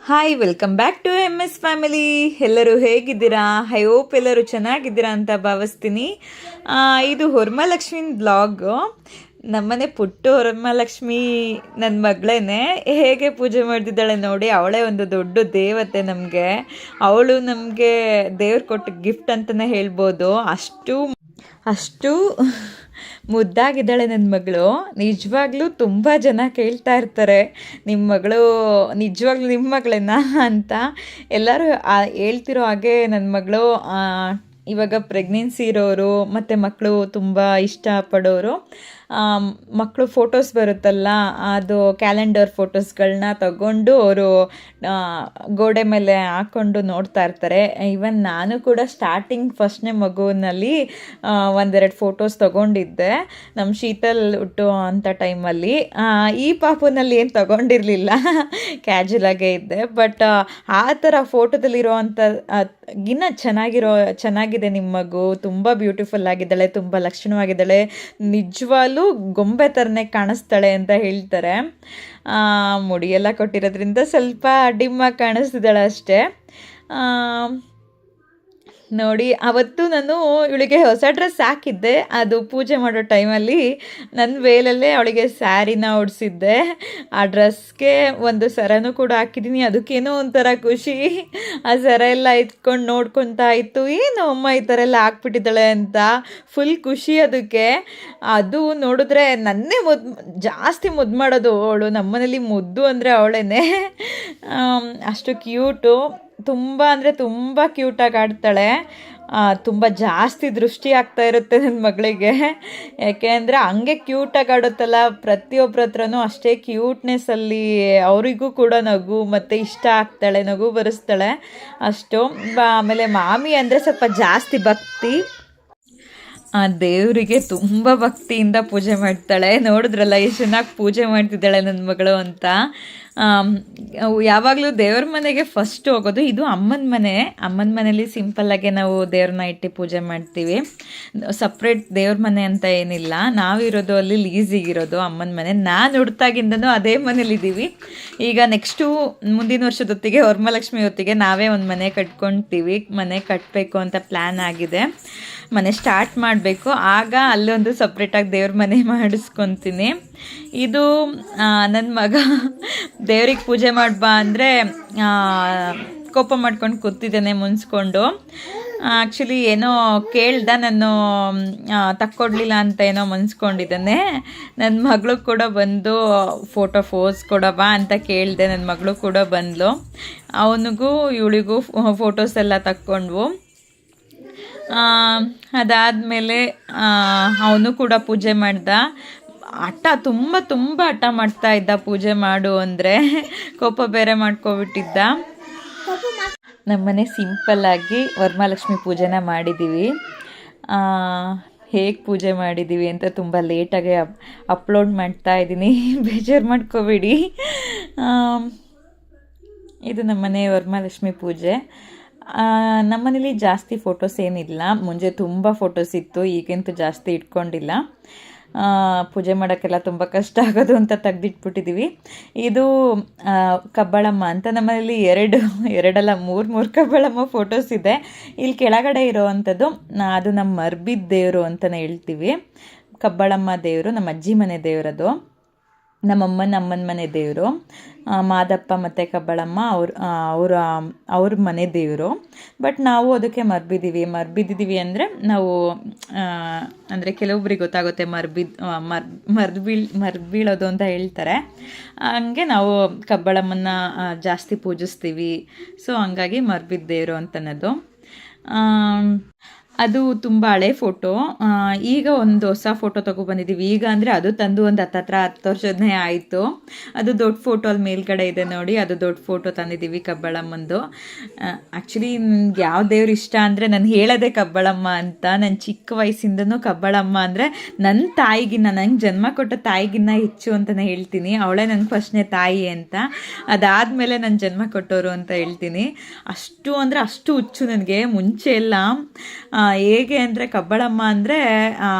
Hi welcome back to M S family. ಎಲ್ಲರೂ ಹೇಗಿದ್ದೀರಾ? I hope ಎಲ್ಲರೂ ಚೆನ್ನಾಗಿದ್ದೀರಾ ಅಂತ ಭಾವಿಸ್ತೀನಿ. ಇದು ವರಮಹಾಲಕ್ಷ್ಮಿ ಬ್ಲಾಗು. ನಮ್ಮನೆ ಪುಟ್ಟು ವರಮಹಾಲಕ್ಷ್ಮಿ ನನ್ನ ಮಗಳೇನೆ ಹೇಗೆ ಪೂಜೆ ಮಾಡ್ತಿದ್ದಾಳೆ ನೋಡಿ. ಅವಳೇ ಒಂದು ದೊಡ್ಡ ದೇವತೆ ನಮಗೆ. ಅವಳು ನಮಗೆ ದೇವ್ರು ಕೊಟ್ಟ ಗಿಫ್ಟ್ ಅಂತಲೇ ಹೇಳ್ಬೋದು. ಅಷ್ಟು ಮುದ್ದಾಗಿದ್ದಾಳೆ ನನ್ನ ಮಗಳು. ನಿಜವಾಗ್ಲೂ ತುಂಬ ಜನ ಕೇಳ್ತಾ ಇರ್ತಾರೆ, ನಿಮ್ಮ ಮಗಳು ನಿಜವಾಗ್ಲೂ ನಿಮ್ಮ ಮಗಳೇನಾ ಅಂತ. ಎಲ್ಲರೂ ಹೇಳ್ತಿರೋ ಹಾಗೆ ನನ್ನ ಮಗಳು ಇವಾಗ ಪ್ರೆಗ್ನೆನ್ಸಿ ಇರೋರು ಮತ್ತು ಮಕ್ಕಳು ತುಂಬ ಇಷ್ಟಪಡೋರು ಮಕ್ಕಳು ಫೋಟೋಸ್ ಬರುತ್ತಲ್ಲ, ಅದು ಕ್ಯಾಲೆಂಡರ್ ಫೋಟೋಸ್ಗಳನ್ನ ತಗೊಂಡು ಅವರು ಗೋಡೆ ಮೇಲೆ ಹಾಕ್ಕೊಂಡು ನೋಡ್ತಾ ಇರ್ತಾರೆ. ಈವನ್ ನಾನು ಕೂಡ ಸ್ಟಾರ್ಟಿಂಗ್ ಫಸ್ಟ್ನೇ ಮಗುವಿನಲ್ಲಿ ಒಂದೆರಡು ಫೋಟೋಸ್ ತೊಗೊಂಡಿದ್ದೆ, ನಮ್ಮ ಶೀತಲ್ ಹುಟ್ಟು ಅಂಥ ಟೈಮಲ್ಲಿ. ಈ ಪಾಪುನಲ್ಲಿ ಏನು ತೊಗೊಂಡಿರಲಿಲ್ಲ, ಕ್ಯಾಜುಲಾಗೇ ಇದ್ದೆ. ಬಟ್ ಆ ಥರ ಫೋಟೋದಲ್ಲಿರೋ ಅಂಥ ಚೆನ್ನಾಗಿದೆ ನಿಮ್ಮ ಮಗು, ತುಂಬ ಬ್ಯೂಟಿಫುಲ್ ಆಗಿದ್ದಾಳೆ, ತುಂಬ ಲಕ್ಷಣವಾಗಿದ್ದಾಳೆ, ನಿಜವಾಗ್ಲೂ ಗೊಂಬೆ ಥರನೇ ಕಾಣಿಸ್ತಾಳೆ ಅಂತ ಹೇಳ್ತಾರೆ. ಮುಡಿಯೆಲ್ಲ ಕೊಟ್ಟಿರೋದ್ರಿಂದ ಸ್ವಲ್ಪ ಡಿಮ್ಮಾಗಿ ಕಾಣಿಸ್ತಿದ್ದಾಳೆ ಅಷ್ಟೇ. ನೋಡಿ, ಅವತ್ತು ನಾನು ಇವಳಿಗೆ ಹೊಸ ಡ್ರೆಸ್ ಹಾಕಿದ್ದೆ. ಅದು ಪೂಜೆ ಮಾಡೋ ಟೈಮಲ್ಲಿ ನನ್ನ ವೇಲಲ್ಲೇ ಅವಳಿಗೆ ಸ್ಯಾರಿನ ಉಡಿಸಿದ್ದೆ. ಆ ಡ್ರೆಸ್ಗೆ ಒಂದು ಸರನೂ ಕೂಡ ಹಾಕಿದ್ದೀನಿ. ಅದಕ್ಕೇನೋ ಒಂಥರ ಖುಷಿ. ಆ ಸರ ಎಲ್ಲ ಇಟ್ಕೊಂಡು ನೋಡ್ಕೊತಾ ಇತ್ತು, ಏನು ಅಮ್ಮ ಈ ಥರ ಎಲ್ಲ ಹಾಕ್ಬಿಟ್ಟಿದ್ದಾಳೆ ಅಂತ ಫುಲ್ ಖುಷಿ ಅದಕ್ಕೆ. ಅದು ನೋಡಿದ್ರೆ ನನ್ನೇ ಜಾಸ್ತಿ ಮುದ್ದು ಮಾಡೋದು ಅವಳು. ನಮ್ಮನೇಲಿ ಮುದ್ದು ಅಂದರೆ ಅವಳೇನೆ. ಅಷ್ಟು ಕ್ಯೂಟು, ತುಂಬ ಅಂದರೆ ತುಂಬ ಕ್ಯೂಟಾಗಿ ಆಡ್ತಾಳೆ. ತುಂಬ ಜಾಸ್ತಿ ದೃಷ್ಟಿ ಆಗ್ತಾ ಇರುತ್ತೆ ನನ್ನ ಮಗಳಿಗೆ. ಯಾಕೆ ಅಂದರೆ ಹಂಗೆ ಕ್ಯೂಟಾಗಿ ಆಡುತ್ತಲ್ಲ, ಪ್ರತಿಯೊಬ್ಬರ ಹತ್ರನೂ ಅಷ್ಟೇ ಕ್ಯೂಟ್ನೆಸ್ಸಲ್ಲಿ ಅವರಿಗೂ ಕೂಡ ನಗು ಮತ್ತು ಇಷ್ಟ ಆಗ್ತಾಳೆ, ನಗು ಬರೆಸ್ತಾಳೆ ಅಷ್ಟು. ಆಮೇಲೆ ಮಾಮಿ ಅಂದರೆ ಸ್ವಲ್ಪ ಜಾಸ್ತಿ ಭಕ್ತಿ. ದೇವರಿಗೆ ತುಂಬ ಭಕ್ತಿಯಿಂದ ಪೂಜೆ ಮಾಡ್ತಾಳೆ. ನೋಡಿದ್ರಲ್ಲ ಎಷ್ಟು ಚೆನ್ನಾಗಿ ಪೂಜೆ ಮಾಡ್ತಿದ್ದಾಳೆ ನನ್ನ ಮಗಳು ಅಂತ. ಯಾವಾಗಲೂ ದೇವ್ರ ಮನೆಗೆ ಫಸ್ಟ್ ಹೋಗೋದು. ಇದು ಅಮ್ಮನ ಮನೇಲಿ ಸಿಂಪಲ್ಲಾಗೆ ನಾವು ದೇವ್ರನ್ನ ಇಟ್ಟು ಪೂಜೆ ಮಾಡ್ತೀವಿ. ಸಪ್ರೇಟ್ ದೇವ್ರ ಮನೆ ಅಂತ ಏನಿಲ್ಲ. ನಾವಿರೋದು ಅಲ್ಲಿ ಲೀಸಿಗಿರೋದು ಅಮ್ಮನ ಮನೆ. ನಾನು ಹುಡ್ತಾಗಿಂದನೂ ಅದೇ ಮನೇಲಿದ್ದೀವಿ. ಈಗ ನೆಕ್ಸ್ಟು ಮುಂದಿನ ವರ್ಷದೊತ್ತಿಗೆ ವರಮಹಾಲಕ್ಷ್ಮಿ ಹೊತ್ತಿಗೆ ನಾವೇ ಒಂದು ಮನೆ ಕಟ್ಕೊಳ್ತೀವಿ. ಮನೆ ಕಟ್ಟಬೇಕು ಅಂತ ಪ್ಲ್ಯಾನ್ ಆಗಿದೆ. ಮನೆ ಸ್ಟಾರ್ಟ್ ಮಾಡಬೇಕು, ಆಗ ಅಲ್ಲೊಂದು ಸಪ್ರೇಟಾಗಿ ದೇವ್ರ ಮನೆ ಮಾಡಿಸ್ಕೊತೀನಿ. ಇದು ನನ್ನ ಮಗ ದೇವ್ರಿಗೆ ಪೂಜೆ ಮಾಡ್ಬಾ ಅಂದರೆ ಕೋಪ ಮಾಡ್ಕೊಂಡು ಕೂತಿದ್ದೇನೆ ಮುನ್ಸ್ಕೊಂಡು. ಆ್ಯಕ್ಚುಲಿ ಏನೋ ಕೇಳ್ದ, ನಾನು ತಕ್ಕೊಡ್ಲಿಲ್ಲ ಅಂತ ಏನೋ ಮುನ್ಸ್ಕೊಂಡಿದ್ದಾನೆ. ನನ್ನ ಮಗಳು ಕೂಡ ಬಂದು ಫೋಟೋಸ್ ಕೊಡಬಾ ಅಂತ ಕೇಳಿದೆ. ನನ್ನ ಮಗಳು ಕೂಡ ಬಂದಳು. ಅವನಿಗೂ ಇವಳಿಗೂ ಫೋಟೋಸ್ ಎಲ್ಲ ತಕ್ಕೊಂಡ್ವು. ಅದಾದಮೇಲೆ ಅವನು ಕೂಡ ಪೂಜೆ ಮಾಡ್ದ. ತುಂಬ ಹಠ ಮಾಡ್ತಾ ಇದ್ದ ಪೂಜೆ ಮಾಡು ಅಂದರೆ. ಕೋಪ ಬೇರೆ ಮಾಡ್ಕೊಬಿಟ್ಟಿದ್ದ. ನಮ್ಮನೆ ಸಿಂಪಲ್ಲಾಗಿ ವರಮಹಾಲಕ್ಷ್ಮಿ ಪೂಜೆನ ಮಾಡಿದ್ದೀವಿ. ಹೇಗೆ ಪೂಜೆ ಮಾಡಿದ್ದೀವಿ ಅಂತ ತುಂಬ ಲೇಟಾಗಿ ಅಪ್ಲೋಡ್ ಮಾಡ್ತಾ ಇದ್ದೀನಿ, ಬೇಜಾರು ಮಾಡ್ಕೋಬೇಡಿ. ಇದು ನಮ್ಮನೆ ವರಮಹಾಲಕ್ಷ್ಮಿ ಪೂಜೆ. ನಮ್ಮನೇಲಿ ಜಾಸ್ತಿ ಫೋಟೋಸ್ ಏನಿಲ್ಲ. ಮುಂಚೆ ತುಂಬ ಫೋಟೋಸ್ ಇತ್ತು, ಈಗಂತೂ ಜಾಸ್ತಿ ಇಟ್ಕೊಂಡಿಲ್ಲ. ಪೂಜೆ ಮಾಡೋಕ್ಕೆಲ್ಲ ತುಂಬ ಕಷ್ಟ ಆಗೋದು ಅಂತ ತೆಗ್ದಿಟ್ಬಿಟ್ಟಿದ್ದೀವಿ. ಇದು ಕಬ್ಬಾಳಮ್ಮ ಅಂತ ನಮ್ಮನೇಲಿ ಎರಡಲ್ಲ ಮೂರು ಕಬ್ಬಾಳಮ್ಮ ಫೋಟೋಸ್ ಇದೆ. ಇಲ್ಲಿ ಕೆಳಗಡೆ ಇರೋವಂಥದ್ದು ಅದು ನಮ್ಮ ಮರ್ಬಿದ ದೇವರು ಅಂತಲೇ ಹೇಳ್ತೀವಿ. ಕಬ್ಬಾಳಮ್ಮ ದೇವರು ನಮ್ಮ ಅಜ್ಜಿ ಮನೆ ದೇವರದು. ಅಮ್ಮನ ಮನೆ ದೇವರು ಮಾದಪ್ಪ ಮತ್ತು ಕಬ್ಬಾಳಮ್ಮ ಅವ್ರ ಮನೆ ದೇವರು. ಬಟ್ ನಾವು ಅದಕ್ಕೆ ಮರ್ಬಿದ್ದೀವಿ ಅಂದರೆ ನಾವು ಅಂದರೆ ಕೆಲವೊಬ್ರಿಗೆ ಗೊತ್ತಾಗುತ್ತೆ ಮರ್ಬೀಳೋದು ಅಂತ ಹೇಳ್ತಾರೆ. ಹಂಗೆ ನಾವು ಕಬ್ಬಾಳಮ್ಮನ ಜಾಸ್ತಿ ಪೂಜಿಸ್ತೀವಿ. ಸೊ ಹಂಗಾಗಿ ಮರ್ಬಿದ್ದ ದೇವರು ಅಂತನದು. ಅದು ತುಂಬ ಹಳೆ ಫೋಟೋ. ಈಗ ಒಂದು ಹೊಸ ಫೋಟೋ ತೊಗೊಬಂದಿದ್ದೀವಿ. ಈಗ ಅಂದರೆ ಅದು ತಂದು ಒಂದು 10 ವರ್ಷದನೇ ಆಯಿತು. ಅದು ದೊಡ್ಡ ಫೋಟೋ ಅಲ್ಲಿ ಮೇಲ್ಗಡೆ ಇದೆ ನೋಡಿ, ಅದು ದೊಡ್ಡ ಫೋಟೋ ತಂದಿದ್ದೀವಿ ಕಬ್ಬಾಳಮ್ಮಂದು. ಆ್ಯಕ್ಚುಲಿ ನನಗೆ ಯಾವ ದೇವ್ರು ಇಷ್ಟ ಅಂದರೆ, ನಾನು ಹೇಳೋದೇ ಕಬ್ಬಾಳಮ್ಮ ಅಂತ. ನನ್ನ ಚಿಕ್ಕ ವಯಸ್ಸಿಂದನೂ ಕಬ್ಬಾಳಮ್ಮ ಅಂದರೆ ನನ್ನ ತಾಯಿಗಿನ್ನ, ನಂಗೆ ಜನ್ಮ ಕೊಟ್ಟ ತಾಯಿಗಿನ್ನ ಹೆಚ್ಚು ಅಂತಲೇ ಹೇಳ್ತೀನಿ. ಅವಳೇ ನನಗೆ ಫಸ್ಟ್ನೇ ತಾಯಿ ಅಂತ. ಅದಾದಮೇಲೆ ನನ್ನ ಜನ್ಮ ಕೊಟ್ಟವರು ಅಂತ ಹೇಳ್ತೀನಿ. ಅಷ್ಟು ಅಂದರೆ ಅಷ್ಟು ಹುಚ್ಚು ನನಗೆ. ಮುಂಚೆ ಎಲ್ಲ ಹೇಗೆ ಅಂದರೆ ಕಬ್ಬಳಮ್ಮ ಅಂದರೆ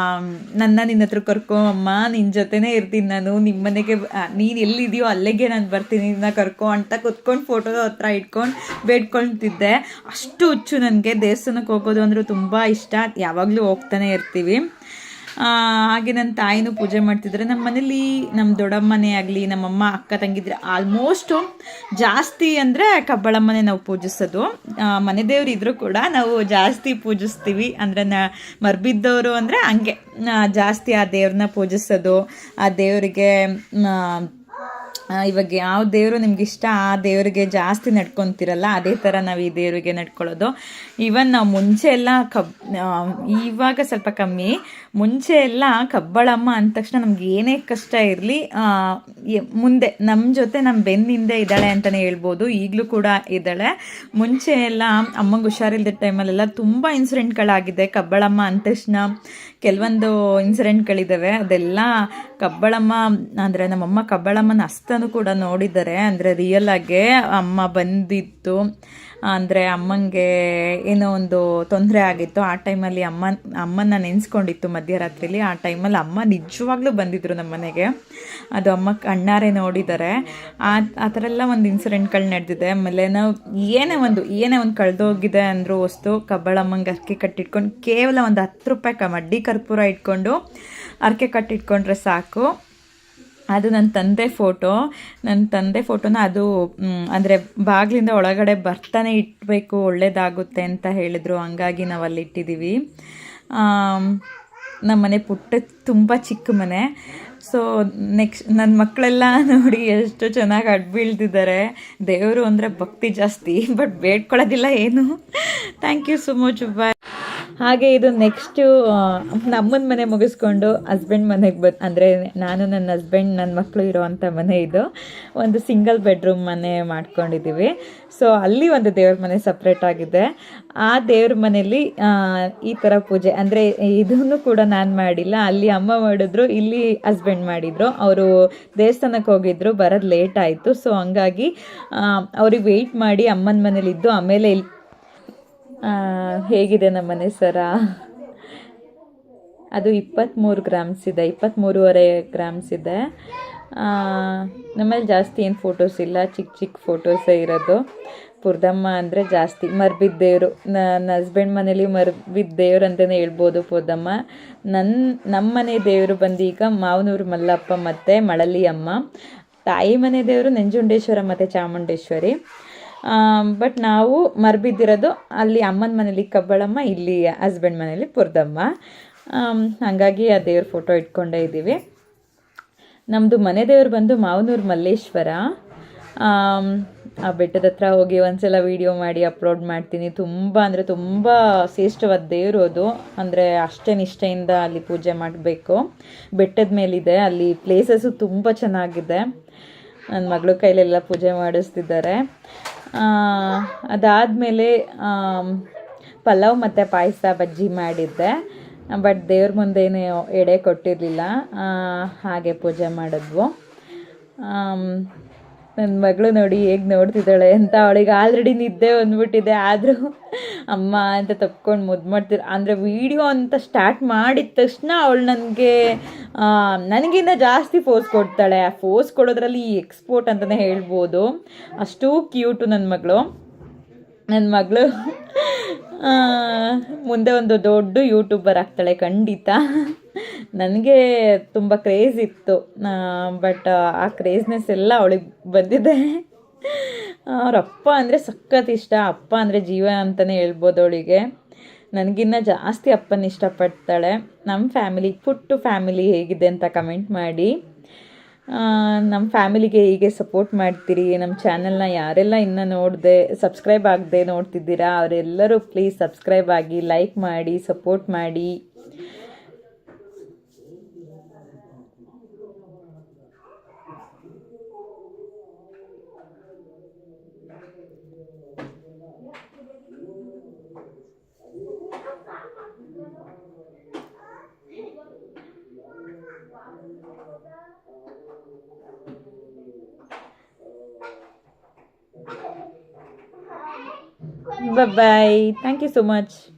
ನನ್ನ ನಿನ್ನ ಹತ್ರ ಕರ್ಕೊ ಅಮ್ಮ, ನಿನ್ನ ಜೊತೆನೇ ಇರ್ತೀನಿ ನಾನು, ನಿಮ್ಮ ಮನೆಗೆ ನೀನು ಎಲ್ಲಿದೆಯೋ ಅಲ್ಲಿಗೆ ನಾನು ಬರ್ತೀನಿ, ನಿನ್ನ ಕರ್ಕೊ ಅಂತ ಕುತ್ಕೊಂಡು ಫೋಟೋದ ಹತ್ರ ಇಟ್ಕೊಂಡು ಬೇಡ್ಕೊಳ್ತಿದ್ದೆ. ಅಷ್ಟು ಹುಚ್ಚು ನನಗೆ. ದೇವಸ್ಥಾನಕ್ಕೆ ಹೋಗೋದು ಅಂದರೂ ತುಂಬ ಇಷ್ಟ, ಯಾವಾಗಲೂ ಹೋಗ್ತಾನೆ ಇರ್ತೀವಿ. ಹಾಗೆ ನನ್ನ ತಾಯಿನೂ ಪೂಜೆ ಮಾಡ್ತಿದ್ರೆ. ನಮ್ಮ ಮನೇಲಿ ನಮ್ಮ ದೊಡ್ಡಮ್ಮನೇ ಆಗಲಿ, ನಮ್ಮಮ್ಮ ಅಕ್ಕ ತಂಗಿದ್ರೆ ಆಲ್ಮೋಸ್ಟು ಜಾಸ್ತಿ ಅಂದರೆ ಕಬ್ಬಳಮ್ಮನೇ ನಾವು ಪೂಜಿಸೋದು. ಮನೆ ದೇವ್ರು ಇದ್ದರೂ ಕೂಡ ನಾವು ಜಾಸ್ತಿ ಪೂಜಿಸ್ತೀವಿ. ಅಂದರೆ ಮರ್ಬಿದ್ದವರು ಅಂದರೆ ಹಂಗೆ ಜಾಸ್ತಿ ಆ ದೇವ್ರನ್ನ ಪೂಜಿಸೋದು. ಆ ದೇವರಿಗೆ ಇವಾಗ ಯಾವ ದೇವರು ನಿಮ್ಗೆ ಇಷ್ಟ ಆ ದೇವರಿಗೆ ಜಾಸ್ತಿ ನಡ್ಕೊತಿರಲ್ಲ, ಅದೇ ಥರ ನಾವು ಈ ದೇವರಿಗೆ ನಡ್ಕೊಳ್ಳೋದು. ಈವನ್ ನಾವು ಮುಂಚೆ ಎಲ್ಲ ಇವಾಗ ಸ್ವಲ್ಪ ಕಮ್ಮಿ, ಮುಂಚೆ ಎಲ್ಲ ಕಬ್ಬಳಮ್ಮ ಅಂದ ತಕ್ಷಣ ನಮ್ಗೆ ಏನೇ ಕಷ್ಟ ಇರಲಿ ಮುಂದೆ ನಮ್ಮ ಜೊತೆ ನಮ್ಮ ಬೆನ್ನಿಂದೆ ಇದ್ದಾಳೆ ಅಂತಲೇ ಹೇಳ್ಬೋದು. ಈಗಲೂ ಕೂಡ ಇದ್ದಾಳೆ. ಮುಂಚೆ ಎಲ್ಲ ಅಮ್ಮಂಗೆ ಹುಷಾರಿಲ್ಲದ ಟೈಮಲ್ಲೆಲ್ಲ ತುಂಬ ಇನ್ಸಿಡೆಂಟ್ಗಳಾಗಿದೆ. ಕಬ್ಬಳಮ್ಮ ಅಂದ ತಕ್ಷಣ ಕೆಲವೊಂದು ಇನ್ಸಿಡೆಂಟ್ಗಳಿದ್ದಾವೆ. ಅದೆಲ್ಲ ಕಬ್ಬಳಮ್ಮ ಅಂದರೆ ನಮ್ಮಮ್ಮ ಕಬ್ಬಳಮ್ಮನ ಹಸ್ತನೂ ಕೂಡ ನೋಡಿದ್ದಾರೆ. ಅಂದರೆ ರಿಯಲ್ ಆಗೇ ಅಮ್ಮ ಬಂದಿತ್ತು. ಅಂದರೆ ಅಮ್ಮಂಗೆ ಏನೋ ಒಂದು ತೊಂದರೆ ಆಗಿತ್ತು. ಆ ಟೈಮಲ್ಲಿ ಅಮ್ಮನ ನೆನೆಸ್ಕೊಂಡಿತ್ತು ಮಧ್ಯರಾತ್ರಿಲಿ. ಆ ಟೈಮಲ್ಲಿ ಅಮ್ಮ ನಿಜವಾಗ್ಲೂ ಬಂದಿದ್ದರು ನಮ್ಮ ಮನೆಗೆ. ಅದು ಅಮ್ಮ ಕಣ್ಣಾರೆ ನೋಡಿದ್ದಾರೆ. ಆ ಥರ ಎಲ್ಲ ಒಂದು ಇನ್ಸಿಡೆಂಟ್ಗಳು ನಡೆದಿದೆ. ಆಮೇಲೆ ನಾವು ಏನೇ ಒಂದು ಕಳೆದೋಗಿದೆ ಅಂದರೂ ವಸ್ತು ಕಬ್ಬಳಮ್ಮಂಗೆ ಅಕ್ಕಿ ಕಟ್ಟಿಟ್ಕೊಂಡು ಕೇವಲ ಒಂದು 10 ರೂಪಾಯಿ ಮಡ್ಡಿ ಕರ್ಪೂರ ಇಟ್ಕೊಂಡು ಅರ್ಕೆ ಕಟ್ಟಿಟ್ಕೊಂಡ್ರೆ ಸಾಕು. ಅದು ನನ್ನ ತಂದೆ ಫೋಟೋನ ಅದು ಅಂದರೆ ಬಾಗಿಲಿಂದ ಒಳಗಡೆ ಬರ್ತಾನೆ ಇಟ್ಟಬೇಕು, ಒಳ್ಳೇದಾಗುತ್ತೆ ಅಂತ ಹೇಳಿದರು. ಹಂಗಾಗಿ ನಾವು ಅಲ್ಲಿ ಇಟ್ಟಿದ್ದೀವಿ. ನಮ್ಮ ಮನೆ ತುಂಬ ಚಿಕ್ಕ ಮನೆ. ಸೊ ನೆಕ್ಸ್ಟ್ ನನ್ನ ಮಕ್ಕಳೆಲ್ಲ ನೋಡಿ ಎಷ್ಟು ಚೆನ್ನಾಗಿ ಅಡ್ಬೀಳ್ತಿದ್ದಾರೆ. ದೇವರು ಅಂದರೆ ಭಕ್ತಿ ಜಾಸ್ತಿ, ಬಟ್ ಬೇಡ್ಕೊಳ್ಳೋದಿಲ್ಲ ಏನು. Thank you so much. Bye. ಹಾಗೆ ಇದು ನೆಕ್ಸ್ಟು ನಮ್ಮನ ಮನೆ ಮುಗಿಸ್ಕೊಂಡು ಹಸ್ಬೆಂಡ್ ಮನೆಗೆ ಅಂದರೆ ನಾನು ನನ್ನ ಹಸ್ಬೆಂಡ್ ನನ್ನ ಮಕ್ಕಳು ಇರೋವಂಥ ಮನೆ ಇದು. ಒಂದು ಸಿಂಗಲ್ ಬೆಡ್ರೂಮ್ ಮನೆ ಮಾಡ್ಕೊಂಡಿದ್ದೀವಿ. ಸೊ ಅಲ್ಲಿ ಒಂದು ದೇವ್ರ ಮನೆ ಸಪ್ರೇಟ್ ಆಗಿದೆ. ಆ ದೇವ್ರ ಮನೆಯಲ್ಲಿ ಈ ಥರ ಪೂಜೆ ಅಂದರೆ ಇದನ್ನು ಕೂಡ ನಾನು ಮಾಡಿಲ್ಲ. ಅಲ್ಲಿ ಅಮ್ಮ ಮಾಡಿದ್ರು, ಇಲ್ಲಿ ಹಸ್ಬೆಂಡ್ ಮಾಡಿದರು. ಅವರು ದೇವಸ್ಥಾನಕ್ಕೆ ಹೋಗಿದ್ರು, ಬರೋದು ಲೇಟ್ ಆಯಿತು. ಸೊ ಹಂಗಾಗಿ ಅವ್ರಿಗೆ ವೆಯ್ಟ್ ಮಾಡಿ ಅಮ್ಮನ ಮನೇಲಿದ್ದು ಆಮೇಲೆ ಇಲ್ಲಿ ಹೇಗಿದೆ ನಮ್ಮ ಮನೆ ಸರ. ಅದು 23 ಗ್ರಾಮ್ಸ್ ಇದೆ, 23.5 ಗ್ರಾಮ್ಸ್ ಇದೆ. ನಮ್ಮಲ್ಲಿ ಜಾಸ್ತಿ ಏನು ಫೋಟೋಸ್ ಇಲ್ಲ, ಚಿಕ್ಕ ಫೋಟೋಸೇ ಇರೋದು. ಪುರ್ದಮ್ಮ ಅಂದರೆ ಜಾಸ್ತಿ ಮರ್ಬಿದ್ದ ದೇವರು. ನನ್ನ ಹಸ್ಬೆಂಡ್ ಮನೇಲಿ ಮರ್ಬಿದ್ದ ದೇವ್ರು ಅಂತಲೇ ಹೇಳ್ಬೋದು ಪುರ್ದಮ್ಮ. ನಮ್ಮ ಮನೆ ದೇವರು ಬಂದು ಈಗ ಮಾವನೂರು ಮಲ್ಲಪ್ಪ ಮತ್ತು ಮಳಲಿ ಅಮ್ಮ. ತಾಯಿ ಮನೆ ದೇವರು ನಂಜುಂಡೇಶ್ವರ ಮತ್ತು ಚಾಮುಂಡೇಶ್ವರಿ. ಬಟ್ ನಾವು ಮರ್ಬಿದ್ದಿರೋದು ಅಲ್ಲಿ ಅಮ್ಮನ ಮನೇಲಿ ಕಬ್ಬಳಮ್ಮ, ಇಲ್ಲಿ ಹಸ್ಬೆಂಡ್ ಮನೇಲಿ ಪುರ್ದಮ್ಮ. ಹಾಗಾಗಿ ಆ ದೇವ್ರ ಫೋಟೋ ಇಟ್ಕೊಂಡೇ ಇದ್ದೀವಿ. ನಮ್ಮದು ಮನೆ ದೇವ್ರು ಬಂದು ಮಾವನೂರು ಮಲ್ಲೇಶ್ವರ. ಆ ಬೆಟ್ಟದ ಹತ್ರ ಹೋಗಿ ಒಂದ್ಸಲ ವೀಡಿಯೋ ಮಾಡಿ ಅಪ್ಲೋಡ್ ಮಾಡ್ತೀನಿ. ತುಂಬ ಅಂದರೆ ತುಂಬ ಶ್ರೇಷ್ಠವಾದ ದೇವರು ಅದು. ಅಂದರೆ ಅಷ್ಟೇ ನಿಷ್ಠೆಯಿಂದ ಅಲ್ಲಿ ಪೂಜೆ ಮಾಡಬೇಕು. ಬೆಟ್ಟದ ಮೇಲಿದೆ, ಅಲ್ಲಿ ಪ್ಲೇಸಸ್ಸು ತುಂಬ ಚೆನ್ನಾಗಿದೆ. ನನ್ನ ಮಗಳ ಕೈಲೆಲ್ಲ ಪೂಜೆ ಮಾಡಿಸ್ತಿದ್ದಾರೆ. ಅದಾದಮೇಲೆ ಪಲಾವ್ ಮತ್ತು ಪಾಯಸ ಬಜ್ಜಿ ಮಾಡಿದ್ದೆ. ಬಟ್ ದೇವ್ರ ಮುಂದೇನು ಎಡೆ ಕೊಟ್ಟಿರಲಿಲ್ಲ, ಹಾಗೆ ಪೂಜೆ ಮಾಡಿದ್ವು. ನನ್ನ ಮಗಳು ನೋಡಿ ಹೇಗೆ ನೋಡ್ತಿದ್ದಾಳೆ ಅಂತ. ಅವಳಿಗೆ ಆಲ್ರೆಡಿ ನಿದ್ದೆ ಬಂದ್ಬಿಟ್ಟಿದೆ, ಆದರೂ ಅಮ್ಮ ಅಂತ ತಪ್ಕೊಂಡು ಮುದ್ದು ಮಾಡ್ತಿದ್ರು. ಅಂದರೆ ವೀಡಿಯೋ ಅಂತ ಸ್ಟಾರ್ಟ್ ಮಾಡಿದ ತಕ್ಷಣ ಅವಳು ನನಗಿಂತ ಜಾಸ್ತಿ ಫೋರ್ಸ್ ಕೊಡ್ತಾಳೆ. ಆ ಫೋರ್ಸ್ ಕೊಡೋದ್ರಲ್ಲಿ ಎಕ್ಸ್ಪೋರ್ಟ್ ಅಂತಲೇ ಹೇಳ್ಬೋದು. ಅಷ್ಟು ಕ್ಯೂಟು ನನ್ನ ಮಗಳು. ಮುಂದೆ ಒಂದು ದೊಡ್ಡ ಯೂಟ್ಯೂಬರ್ ಆಗ್ತಾಳೆ ಖಂಡಿತ. ನನಗೆ ತುಂಬ ಕ್ರೇಜ್ ಇತ್ತು, ಬಟ್ ಆ ಕ್ರೇಜ್ನೆಸ್ ಎಲ್ಲ ಅವಳಿಗೆ ಬಂದಿದೆ. ಅವರಪ್ಪ ಅಂದರೆ ಸಖತ್ ಇಷ್ಟ. ಅಪ್ಪ ಅಂದರೆ ಜೀವ ಅಂತಲೇ ಹೇಳ್ಬೋದು ಅವಳಿಗೆ. ನನಗಿನ್ನ ಜಾಸ್ತಿ ಅಪ್ಪನ ಇಷ್ಟಪಡ್ತಾಳೆ. ನಮ್ಮ ಫ್ಯಾಮಿಲಿ, ಪುಟ್ಟು ಫ್ಯಾಮಿಲಿ ಹೇಗಿದೆ ಅಂತ ಕಮೆಂಟ್ ಮಾಡಿ. ನಮ್ಮ ಫ್ಯಾಮಿಲಿಗೆ ಹೀಗೆ ಸಪೋರ್ಟ್ ಮಾಡ್ತೀರಿ. ನಮ್ಮ ಚಾನಲ್ನ ಯಾರೆಲ್ಲ ಇನ್ನೂ ಸಬ್ಸ್ಕ್ರೈಬ್ ಆಗದೆ ನೋಡ್ತಿದ್ದೀರಾ ಅವರೆಲ್ಲರೂ ಪ್ಲೀಸ್ ಸಬ್ಸ್ಕ್ರೈಬ್ ಆಗಿ, ಲೈಕ್ ಮಾಡಿ, ಸಪೋರ್ಟ್ ಮಾಡಿ. Bye bye. Thank you so much.